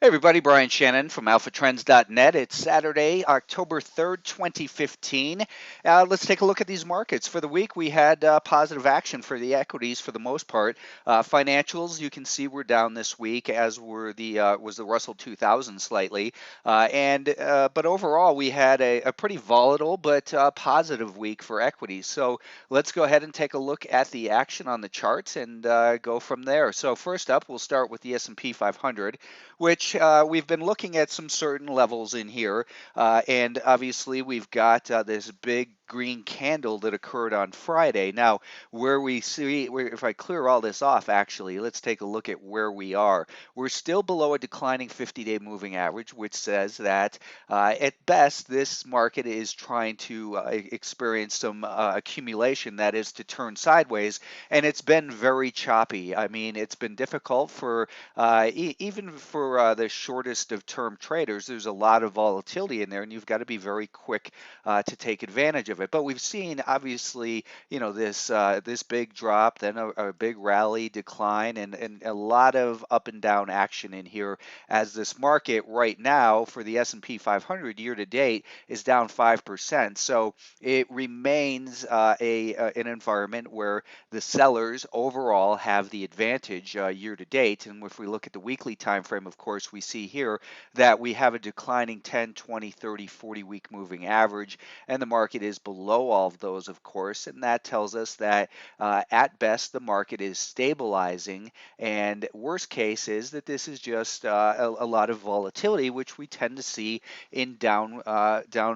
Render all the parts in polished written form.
Hey everybody, Brian Shannon from alphatrends.net. It's Saturday, October 3rd, 2015. Let's take a look at these markets. For the week, we had positive action for the equities for the most part. Financials, you can see we're down this week, as were was the Russell 2000 slightly. But overall, we had a pretty volatile but positive week for equities. So let's go ahead and take a look at the action on the charts and go from there. So first up, we'll start with the S&P 500, which we've been looking at some certain levels in here. And obviously, we've got this big green candle that occurred on Friday. Now, if I clear all this off, actually, let's take a look at where we are. We're still below a declining 50-day moving average, which says that at best, this market is trying to experience some accumulation, that is to turn sideways, and it's been very choppy. I mean, it's been difficult for even for the shortest of term traders. There's a lot of volatility in there, and you've got to be very quick to take advantage of it. But we've seen, obviously, this big drop, then a big rally, decline, and a lot of up and down action in here. As this market right now for the S&P 500 year to date is down 5%, so it remains an environment where the sellers overall have the advantage year to date. And if we look at the weekly time frame, of course, we see here that we have a declining 10, 20, 30, 40 week moving average, and the market is below all of those, of course. And that tells us that at best the market is stabilizing, and worst case is that this is just a lot of volatility, which we tend to see in down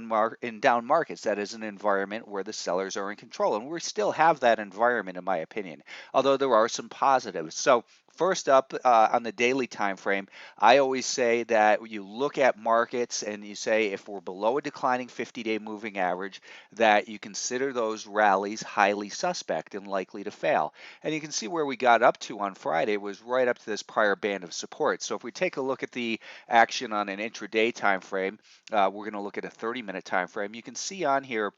markets. That is an environment where the sellers are in control, and we still have that environment, in my opinion, although there are some positives. So first up, on the daily time frame, I always say that you look at markets and you say if we're below a declining 50-day moving average, that you consider those rallies highly suspect and likely to fail. And you can see where we got up to on Friday was right up to this prior band of support. So if we take a look at the action on an intraday time frame, we're going to look at a 30-minute time frame. You can see on here,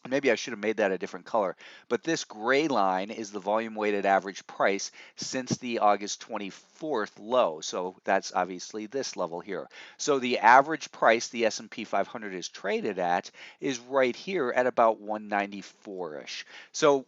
maybe I should have made that a different color, but this gray line is the volume weighted average price since the August 24th low. So that's obviously this level here. So the average price the S&P 500 is traded at is right here at about 194-ish. So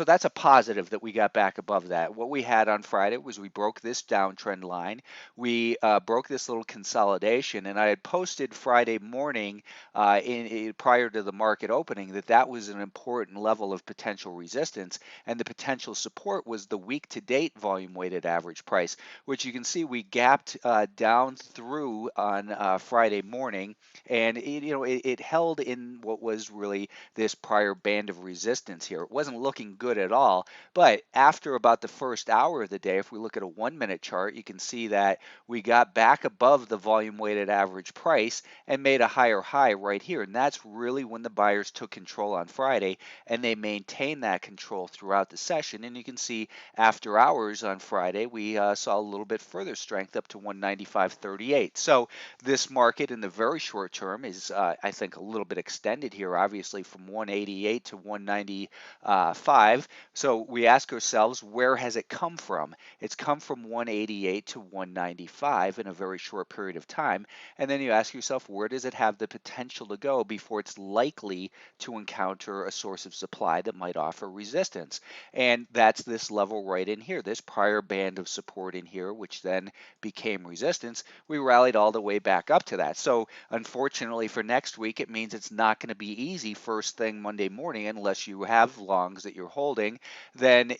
that's a positive that we got back above that. What we had on Friday was we broke this downtrend line. We broke this little consolidation, and I had posted Friday morning prior to the market opening that was an important level of potential resistance, and the potential support was the week to date volume weighted average price, which you can see we gapped down through on Friday morning, and it held in what was really this prior band of resistance here. It wasn't looking good at all, but after about the first hour of the day, if we look at a 1-minute chart, you can see that we got back above the volume weighted average price and made a higher high right here, and that's really when the buyers took control on Friday, and they maintained that control throughout the session. And you can see after hours on Friday, we saw a little bit further strength up to 195.38. So this market in the very short term is, I think, a little bit extended here, obviously from 188 to 195. So we ask ourselves, where has it come from? It's come from 188 to 195 in a very short period of time. And then you ask yourself, where does it have the potential to go before it's likely to encounter a source of supply that might offer resistance? And that's this level right in here, this prior band of support in here, which then became resistance. We rallied all the way back up to that. So unfortunately for next week, it means it's not going to be easy first thing Monday morning unless you have longs that you're holding. Then,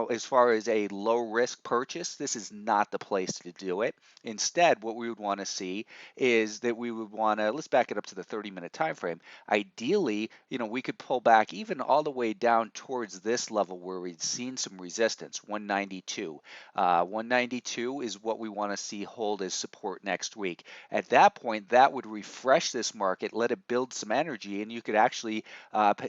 as far as a low risk purchase, this is not the place to do it. Instead, what we would want to see is that we would want to, let's back it up to the 30-minute time frame. Ideally, we could pull back even all the way down towards this level where we'd seen some resistance, 192. 192 is what we want to see hold as support next week. At that point, that would refresh this market, let it build some energy, and you could actually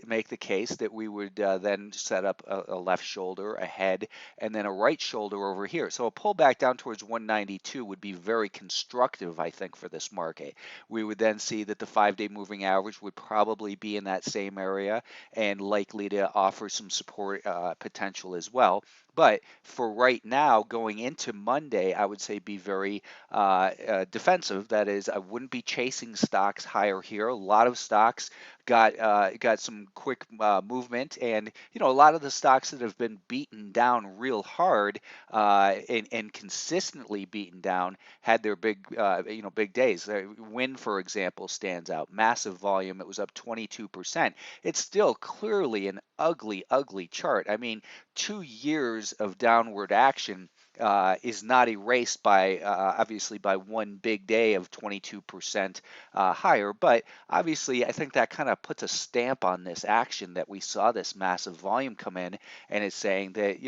make the case that we would then set up a left shoulder, a head, and then a right shoulder over here. So a pullback down towards 192 would be very constructive, I think, for this market. We would then see that the 5-day moving average would probably be in that same area and likely to offer some support potential as well. But for right now, going into Monday, I would say be very defensive. That is, I wouldn't be chasing stocks higher here. A lot of stocks got some quick movement, and a lot of the stocks that have been beaten down real hard and consistently beaten down had their big days. Win, for example, stands out. Massive volume. It was up 22%. It's still clearly an ugly chart. I mean, 2 years of downward action is not erased by obviously by one big day of 22% higher. But obviously, I think that kind of puts a stamp on this action that we saw this massive volume come in, and it's saying that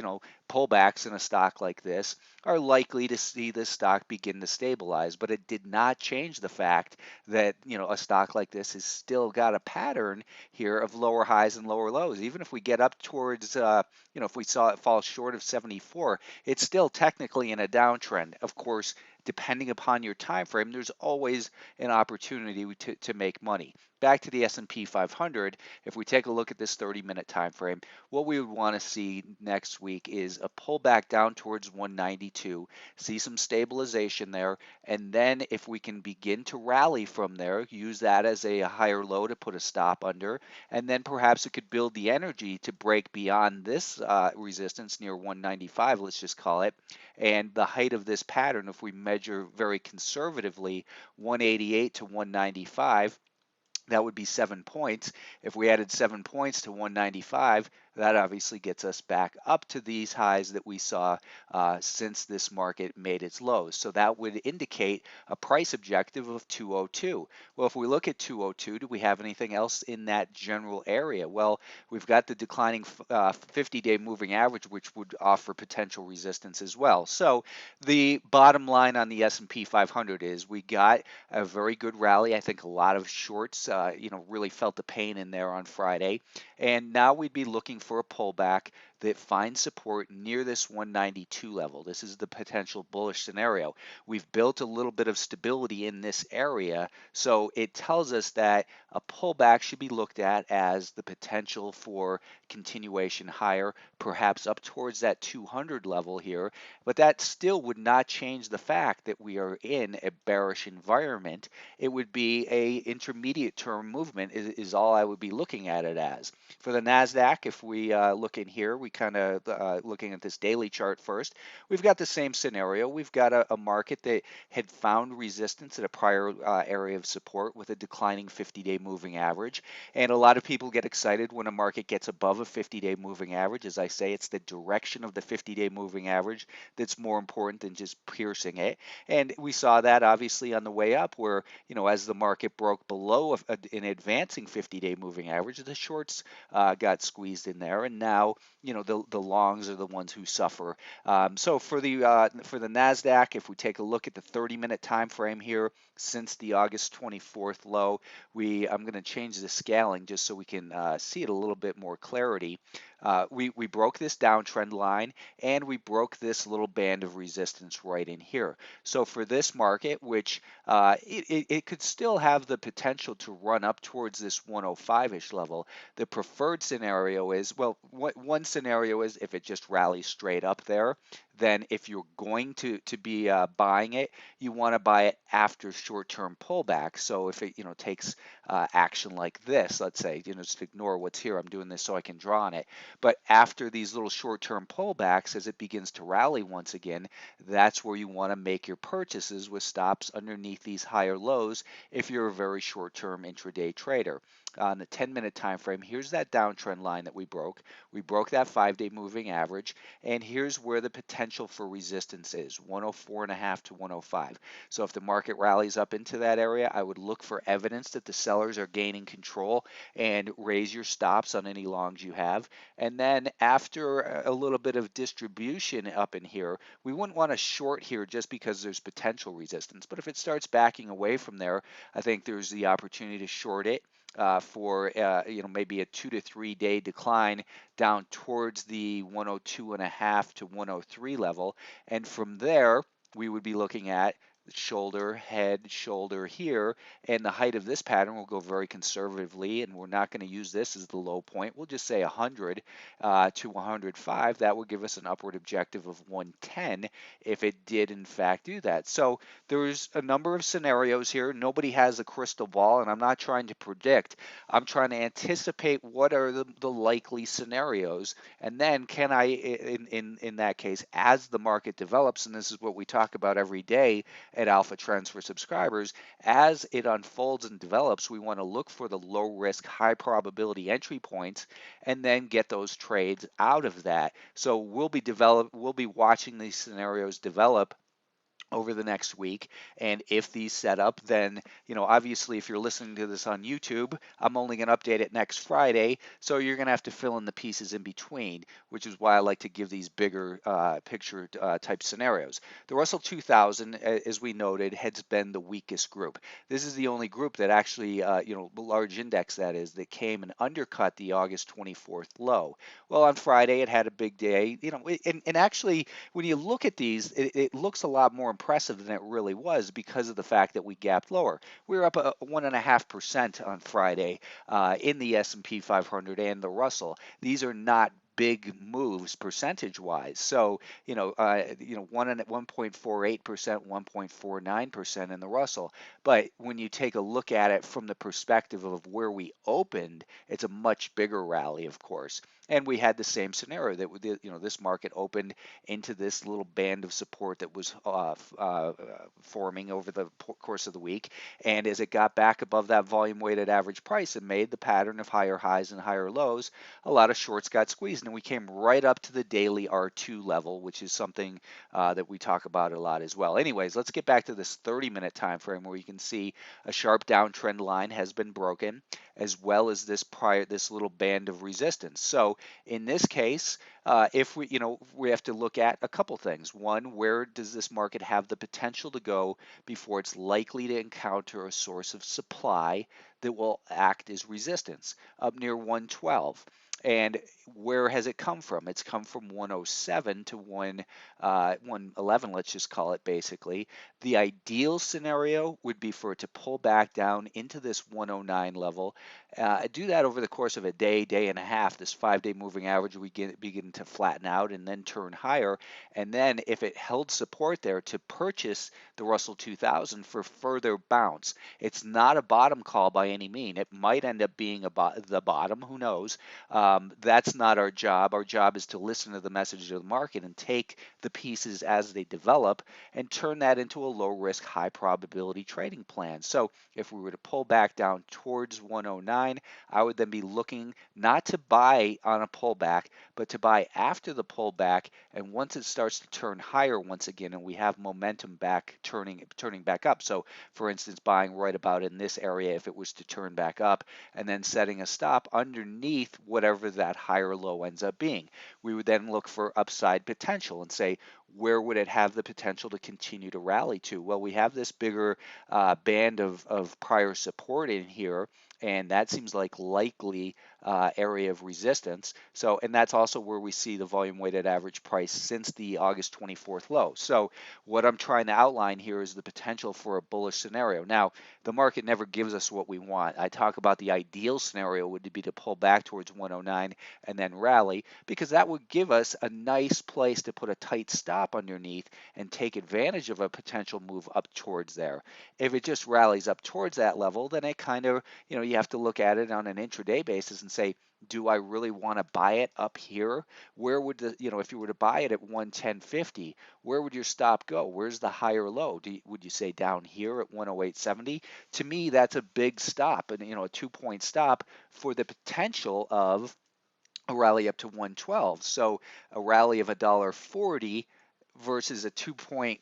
pullbacks in a stock like this are likely to see this stock begin to stabilize. But it did not change the fact that a stock like this has still got a pattern here of lower highs and lower lows. Even if we get up towards if we saw it fall short of 74, it's still technically in a downtrend. Of course, depending upon your time frame, there's always an opportunity to make money. Back to the S&P 500, if we take a look at this 30-minute time frame, what we would want to see next week is a pullback down towards 192, see some stabilization there, and then if we can begin to rally from there, use that as a higher low to put a stop under, and then perhaps it could build the energy to break beyond this resistance near 195, let's just call it, and the height of this pattern, if we measure very conservatively 188 to 195, that would be 7 points. If we added 7 points to 195, that obviously gets us back up to these highs that we saw since this market made its lows. So that would indicate a price objective of 202. Well, if we look at 202, do we have anything else in that general area? Well, we've got the declining 50-day moving average, which would offer potential resistance as well. So the bottom line on the S&P 500 is we got a very good rally. I think a lot of shorts, really felt the pain in there on Friday. And now we'd be looking for a pullback that finds support near this 192 level. This is the potential bullish scenario. We've built a little bit of stability in this area, so it tells us that a pullback should be looked at as the potential for continuation higher, perhaps up towards that 200 level here. But that still would not change the fact that we are in a bearish environment. It would be a intermediate term movement is all I would be looking at it as. For the Nasdaq, if we look in here, we kind of looking at this daily chart first, we've got the same scenario. We've got a market that had found resistance at a prior area of support with a declining 50-day moving average. And a lot of people get excited when a market gets above a 50-day moving average. As I say, it's the direction of the 50-day moving average that's more important than just piercing it. And we saw that obviously on the way up where, as the market broke below an advancing 50-day moving average, the shorts got squeezed in there, and now the longs are the ones who suffer. So for the Nasdaq, if we take a look at the 30-minute time frame here since the August 24th low, I'm going to change the scaling just so we can see it a little bit more clarity. We broke this downtrend line and we broke this little band of resistance right in here. So for this market, which it could still have the potential to run up towards this 105-ish level, the preferred scenario is, well, one scenario is if it just rallies straight up there. Then if you're going to be buying it, you want to buy it after short-term pullback. So if it takes action like this, let's say, just ignore what's here. I'm doing this so I can draw on it. But after these little short-term pullbacks, as it begins to rally once again, that's where you want to make your purchases with stops underneath these higher lows if you're a very short-term intraday trader. On the 10-minute time frame, here's that downtrend line that we broke. We broke that 5-day moving average, and here's where the potential for resistance is, 104.5 to 105. So if the market rallies up into that area, I would look for evidence that the sellers are gaining control and raise your stops on any longs you have. And then after a little bit of distribution up in here, we wouldn't want to short here just because there's potential resistance. But if it starts backing away from there, I think there's the opportunity to short it. For maybe a 2 to 3 day decline down towards the 102.5 to 103 level, and from there we would be looking at shoulder, head, shoulder here, and the height of this pattern will go very conservatively, and we're not going to use this as the low point. We'll just say 100 to 105. That would give us an upward objective of 110 if it did in fact do that. So there's a number of scenarios here. Nobody has a crystal ball, and I'm not trying to predict. I'm trying to anticipate what are the likely scenarios, and then can I, in that case, as the market develops, and this is what we talk about every day at Alpha Trends for subscribers, as it unfolds and develops, we want to look for the low risk, high probability entry points and then get those trades out of that. So we'll be watching these scenarios develop over the next week. And if these set up, then, obviously, if you're listening to this on YouTube, I'm only going to update it next Friday. So you're going to have to fill in the pieces in between, which is why I like to give these bigger picture type scenarios. The Russell 2000, as we noted, has been the weakest group. This is the only group that actually, large index that is, that came and undercut the August 24th low. Well, on Friday, it had a big day, and actually, when you look at these, it looks a lot more impressive than it really was because of the fact that we gapped lower. We were up 1.5% on Friday in the S&P 500 and the Russell. These are not big moves percentage wise. So, 1.48%, 1.49% in the Russell. But when you take a look at it from the perspective of where we opened, it's a much bigger rally, of course. And we had the same scenario that this market opened into this little band of support that was forming over the course of the week. And as it got back above that volume weighted average price and made the pattern of higher highs and higher lows, a lot of shorts got squeezed. And we came right up to the daily R2 level, which is something that we talk about a lot as well. Anyways, let's get back to this 30-minute time frame where you can see a sharp downtrend line has been broken, as well as this little band of resistance. So in this case, if we have to look at a couple things. One, where does this market have the potential to go before it's likely to encounter a source of supply that will act as resistance? Up near 112. And where has it come from? It's come from 107 to 111, let's just call it basically. The ideal scenario would be for it to pull back down into this 109 level. Do that over the course of a day, day and a half. This 5-day moving average we begin to flatten out and then turn higher. And then if it held support there, to purchase the Russell 2000 for further bounce. It's not a bottom call by any mean. It might end up being the bottom. Who knows? That's not our job. Our job is to listen to the message of the market and take the pieces as they develop and turn that into a low risk, high probability trading plan. So if we were to pull back down towards 109, I would then be looking not to buy on a pullback, but to buy after the pullback. And once it starts to turn higher once again, and we have momentum back turning back up. So for instance, buying right about in this area if it was to turn back up, and then setting a stop underneath whatever that higher low ends up being. We would then look for upside potential and say, where would it have the potential to continue to rally to? Well, we have this bigger band of prior support in here, and that seems like likely area of resistance. So, and that's also where we see the volume weighted average price since the August 24th low. So what I'm trying to outline here is the potential for a bullish scenario. Now, the market never gives us what we want. I talk about the ideal scenario would be to pull back towards 109 and then rally, because that would give us a nice place to put a tight stop underneath and take advantage of a potential move up towards there. If it just rallies up towards that level, then it kind of, you have to look at it on an intraday basis and say, do I really want to buy it up here? Where would if you were to buy it at 110.50, where would your stop go? Where's the higher low? Would you say down here at 108.70? To me, that's a big stop, and a 2-point stop for the potential of a rally up to 112. So a rally of $1.40 versus a 2-point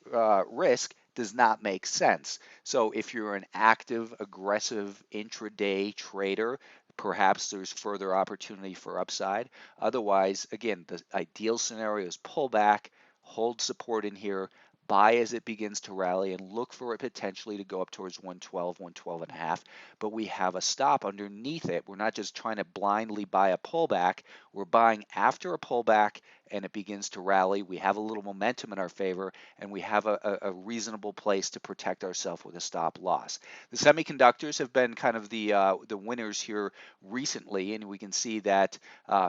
risk does not make sense. So if you're an active, aggressive intraday trader, perhaps there's further opportunity for upside. Otherwise, again, the ideal scenario is pull back, hold support in here, buy as it begins to rally, and look for it potentially to go up towards 112, 112 and a half. But we have a stop underneath it. We're not just trying to blindly buy a pullback. We're buying after a pullback and it begins to rally. We have a little momentum in our favor, and we have a reasonable place to protect ourselves with a stop loss. The semiconductors have been kind of the winners here recently, and we can see that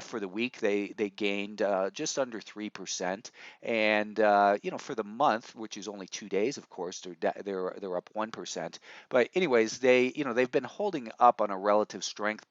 for the week they gained just under 3%, and for the month, which is only 2 days, of course, they're up 1%. But anyways, they've been holding up on a relative strength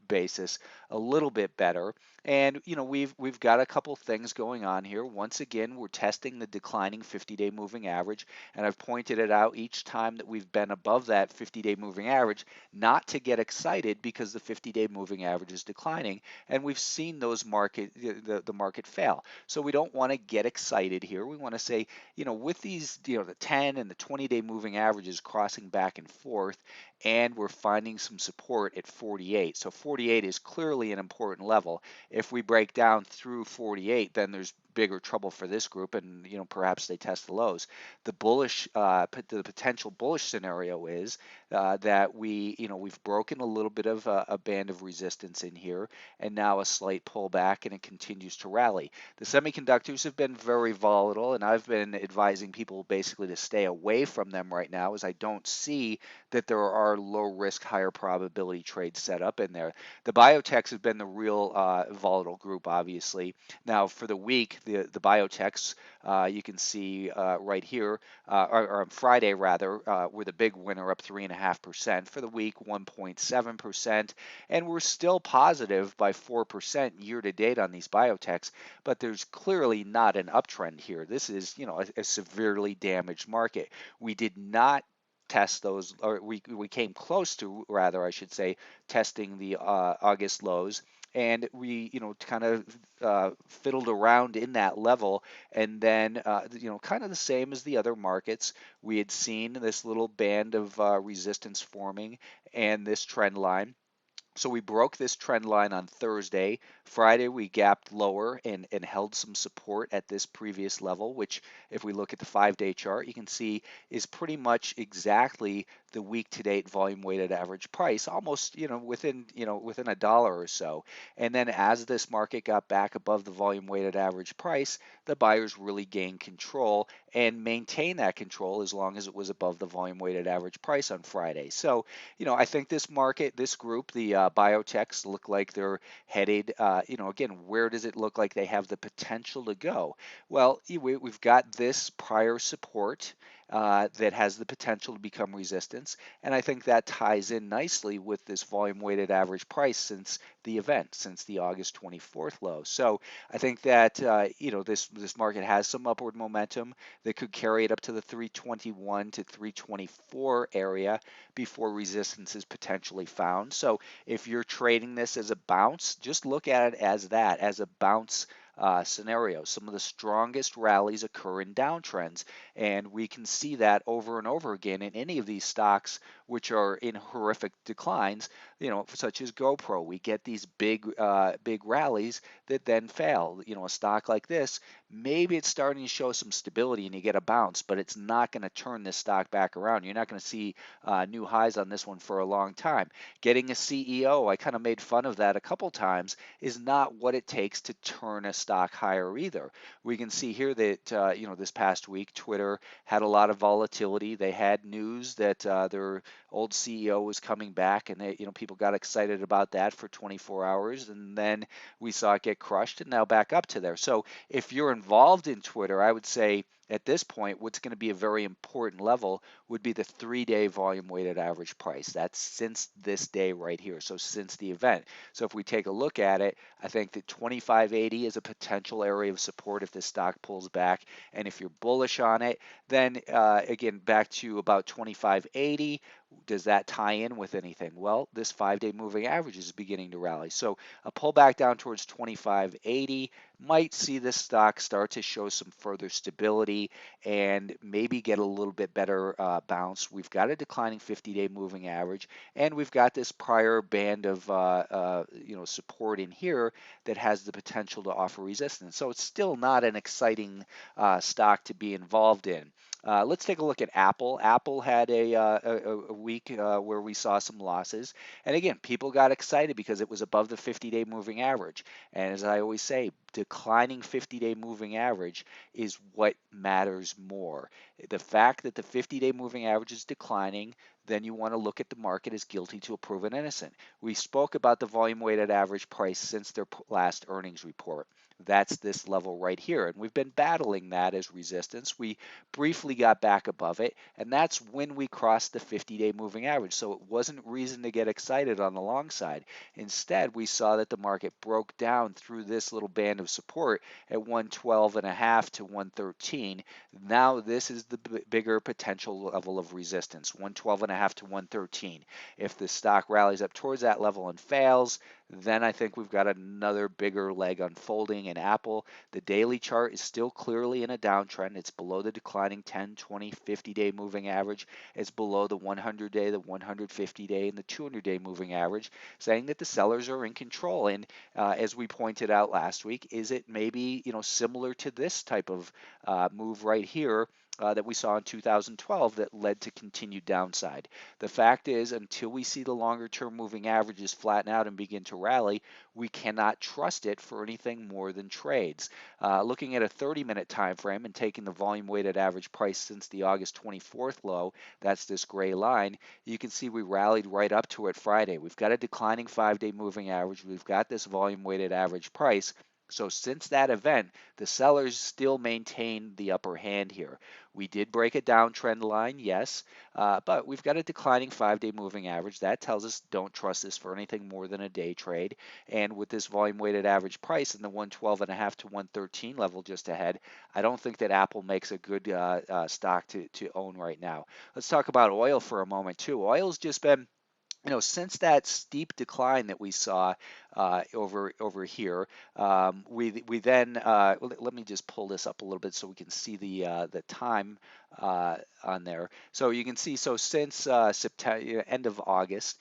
basis a little bit better. And we've got a couple things going on here. Once again, we're testing the declining 50-day moving average, and I've pointed it out each time that we've been above that 50-day moving average, not to get excited because the 50-day moving average is declining, and we've seen the market fail. So we don't want to get excited here. We want to say, with these, the 10 and the 20-day moving averages crossing back and forth, and we're finding some support at 48. So 48 is clearly an important level. If we break down through 48, then there's bigger trouble for this group, and perhaps they test the lows. The potential bullish scenario is that we've broken a little bit of a band of resistance in here, and now a slight pullback, and it continues to rally. The semiconductors have been very volatile, and I've been advising people basically to stay away from them right now, as I don't see that there are low risk, higher probability trades set up in there. The biotechs have been the real volatile group, obviously. Now, for the week, the biotechs, you can see right here, or on Friday rather, were the big winner, up 3.5%. For the week, 1.7%, and we're still positive by 4% year to date on these biotechs. But there's clearly not an uptrend here. This is, a severely damaged market. We did not test those, or we came close to, rather, I should say, testing the August lows, and we kind of fiddled around in that level, and then kind of the same as the other markets, we had seen this little band of resistance forming and this trend line. So we broke this trend line on Thursday. Friday, we gapped lower and held some support at this previous level, which, if we look at the 5-day chart, you can see is pretty much exactly the week-to-date volume-weighted average price, almost within a dollar or so. And then as this market got back above the volume-weighted average price, the buyers really gained control and maintained that control as long as it was above the volume-weighted average price on Friday. So, I think this market, this group, the biotechs, look like they're headed, again, where does it look like they have the potential to go? Well, we've got this prior support that has the potential to become resistance, and I think that ties in nicely with this volume weighted average price since the event, since the August 24th low. So I think that this market has some upward momentum that could carry it up to the 321 to 324 area before resistance is potentially found. So if you're trading this as a bounce, just look at it as that, as a bounce scenario. Some of the strongest rallies occur in downtrends, and we can see that over and over again in any of these stocks which are in horrific declines, such as GoPro. We get these big rallies that then fail. A stock like this, maybe it's starting to show some stability and you get a bounce, but it's not going to turn this stock back around. You're not going to see new highs on this one for a long time. Getting a CEO, I kind of made fun of that a couple times, is not what it takes to turn a stock higher either. We can see here that this past week Twitter had a lot of volatility. They had news that their old CEO was coming back, and people got excited about that for 24 hours, and then we saw it get crushed and now back up to there. So if you're involved in Twitter, I would say at this point, what's going to be a very important level would be the 3-day volume weighted average price. That's since this day right here, so since the event. So if we take a look at it, I think that 2580 is a potential area of support if the stock pulls back. And if you're bullish on it, then again, back to about 2580. Does that tie in with anything? Well, this 5-day moving average is beginning to rally. So a pullback down towards 2580 might see this stock start to show some further stability and maybe get a little bit better bounce. We've got a declining 50-day moving average, and we've got this prior band of support in here that has the potential to offer resistance. So it's still not an exciting stock to be involved in. Let's take a look at Apple. Apple had a week where we saw some losses. And again, people got excited because it was above the 50-day moving average. And as I always say, declining 50-day moving average is what matters more. The fact that the 50-day moving average is declining, then you want to look at the market as guilty till proven innocent. We spoke about the volume weighted average price since their last earnings report. That's this level right here. And we've been battling that as resistance. We briefly got back above it, and that's when we crossed the 50-day moving average. So it wasn't reason to get excited on the long side. Instead, we saw that the market broke down through this little band of support at 112.5 to 113. Now this is the bigger potential level of resistance, 112.5 to 113. If the stock rallies up towards that level and fails, then I think we've got another bigger leg unfolding in Apple. The daily chart is still clearly in a downtrend. It's below the declining 10, 20, 50-day moving average. It's below the 100-day, the 150-day, and the 200-day moving average, saying that the sellers are in control. And as we pointed out last week, is it maybe similar to this type of move right here? That we saw in 2012 that led to continued downside. The fact is, until we see the longer term moving averages flatten out and begin to rally, we cannot trust it for anything more than trades. Looking at a 30-minute time frame and taking the volume weighted average price since the August 24th low, that's this gray line, you can see we rallied right up to it Friday. We've got a declining 5-day moving average. We've got this volume weighted average price. So since that event, the sellers still maintain the upper hand here. We did break a downtrend line, yes, but we've got a declining 5-day moving average. That tells us don't trust this for anything more than a day trade. And with this volume weighted average price in the 112.5 to 113 level just ahead, I don't think that Apple makes a good stock to own right now. Let's talk about oil for a moment too. Oil's just been since that steep decline that we saw over here, we then let me just pull this up a little bit so we can see the time on there. So you can see, so since September, end of August,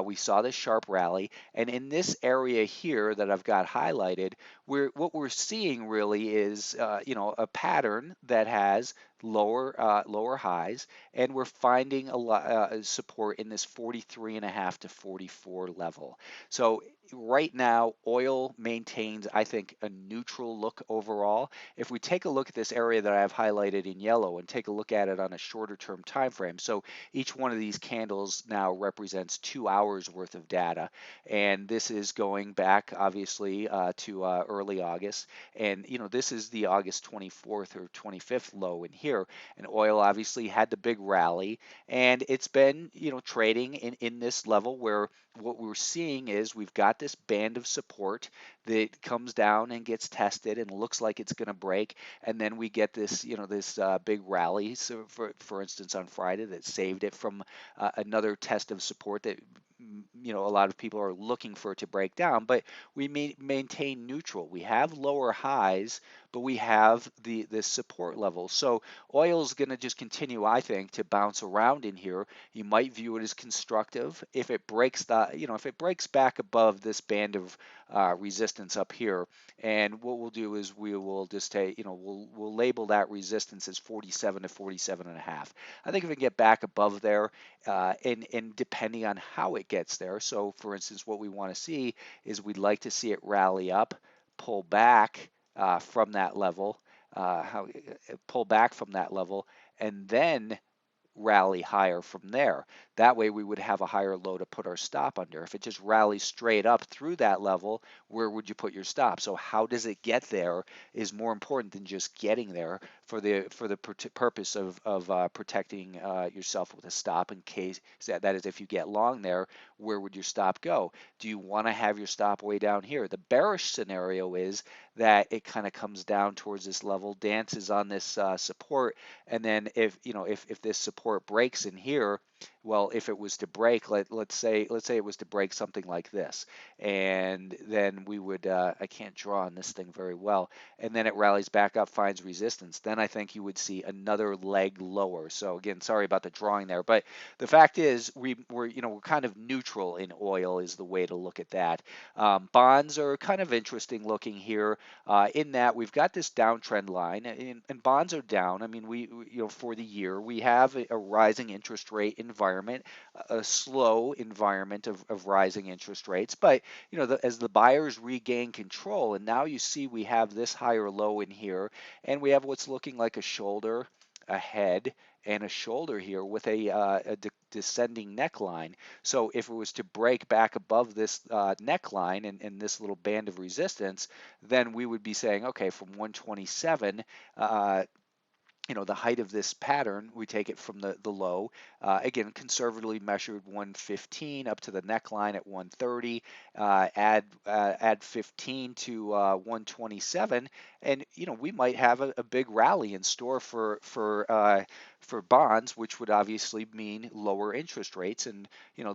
we saw this sharp rally, and in this area here that I've got highlighted, what we're seeing really is a pattern that has lower highs, and we're finding a lot support in this 43.5 to 44 level. So right now, oil maintains, I think, a neutral look overall. If we take a look at this area that I have highlighted in yellow and take a look at it on a shorter term time frame, so each one of these candles now represents 2 hours worth of data, and this is going back obviously to early August, and this is the August 24th or 25th low in here, and oil obviously had the big rally, and it's been trading in this level where what we're seeing is we've got this band of support that comes down and gets tested and looks like it's going to break, and then we get this this big rally. So for instance on Friday, that saved it from another test of support that a lot of people are looking for it to break down, but we maintain neutral. We have lower highs, but we have this support level. So oil is going to just continue, I think, to bounce around in here. You might view it as constructive if it breaks if it breaks back above this band of resistance up here. And what we'll do is we will just take, we'll label that resistance as 47 to 47.5. I think if we can get back above there, and depending on how it gets there. So for instance, what we want to see is we'd like to see it rally up, pull back from that level, pull back from that level, and then rally higher from there. That way we would have a higher low to put our stop under. If it just rallies straight up through that level, where would you put your stop? So how does it get there is more important than just getting there for the purpose of protecting yourself with a stop in case, that is if you get long there, where would your stop go? Do you want to have your stop way down here? The bearish scenario is that it kind of comes down towards this level, dances on this support, and then if this support breaks in here, Well, if it was to break, let's say it was to break something like this, and then we would I can't draw on this thing very well, and then it rallies back up, finds resistance. Then I think you would see another leg lower. So again, sorry about the drawing there, but the fact is we're kind of neutral in oil is the way to look at that. Bonds are kind of interesting looking here in that we've got this downtrend line, and bonds are down. I mean, for the year we have a rising interest rate environment, a slow environment of rising interest rates. But as the buyers regain control, and now you see we have this higher low in here, and we have what's looking like a shoulder, a head, and a shoulder here with a descending neckline. So if it was to break back above this neckline and this little band of resistance, then we would be saying, okay, from 127, the height of this pattern, we take it from the low, again, conservatively measured 115 up to the neckline at 130, add 15 to 127, and we might have a big rally in store for bonds, which would obviously mean lower interest rates, and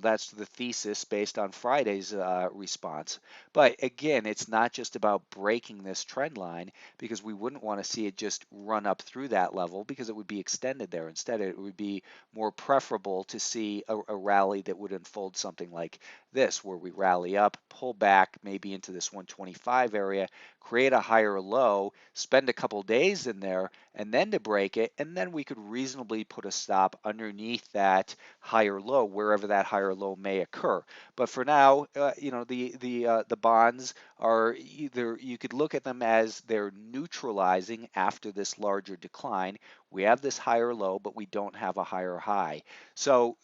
that's the thesis based on Friday's response. But again, it's not just about breaking this trend line, because we wouldn't want to see it just run up through that level, because it would be extended there. Instead, it would be more preferable to see a rally that would unfold something like this, where we rally up, pull back maybe into this 125 area, create a higher low, spend a couple days in there, and then to break it, and then we could reasonably put a stop underneath that higher low, wherever that higher low may occur. But for now, the bonds are either, you could look at them as they're neutralizing after this larger decline. We have this higher low, but we don't have a higher high. So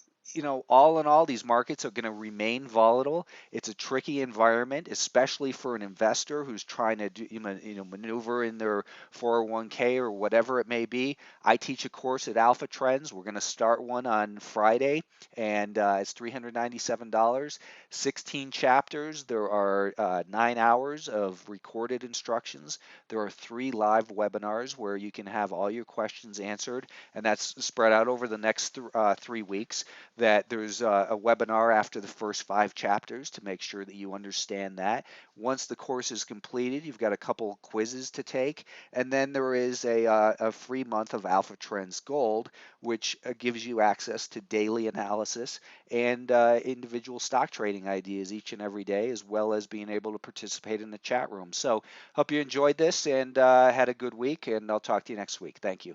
all in all, these markets are going to remain volatile. It's a tricky environment, especially for an investor who's trying to maneuver in their 401k or whatever it may be. I teach a course at Alpha Trends. We're going to start one on Friday, and it's $397, 16 chapters. There are 9 hours of recorded instructions. There are 3 live webinars where you can have all your questions answered, and that's spread out over the next 3 weeks. That there's a webinar after the first 5 chapters to make sure that you understand that. Once the course is completed, you've got a couple quizzes to take, and then there is a free month of Alpha Trends Gold, which gives you access to daily analysis and individual stock trading ideas each and every day, as well as being able to participate in the chat room. So hope you enjoyed this and had a good week, and I'll talk to you next week. Thank you.